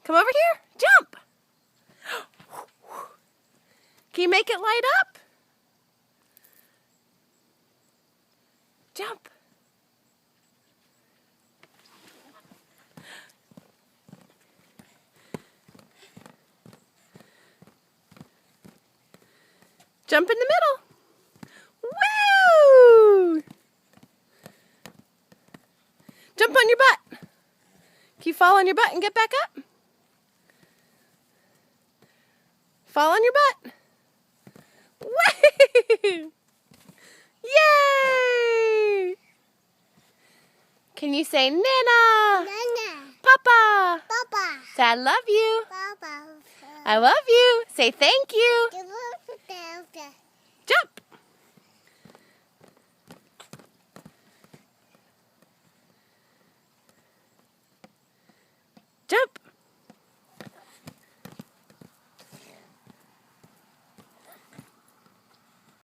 Come over here. Jump. Can you make it light up? Jump. Jump in the middle. Woo! Jump on your butt. Can you fall on your butt and get back up? Fall on your butt. Woo! Yay! Can you say Nana? Nana. Papa? Papa. Say I love you. Papa. I love you. Say thank you. Papa. Jump.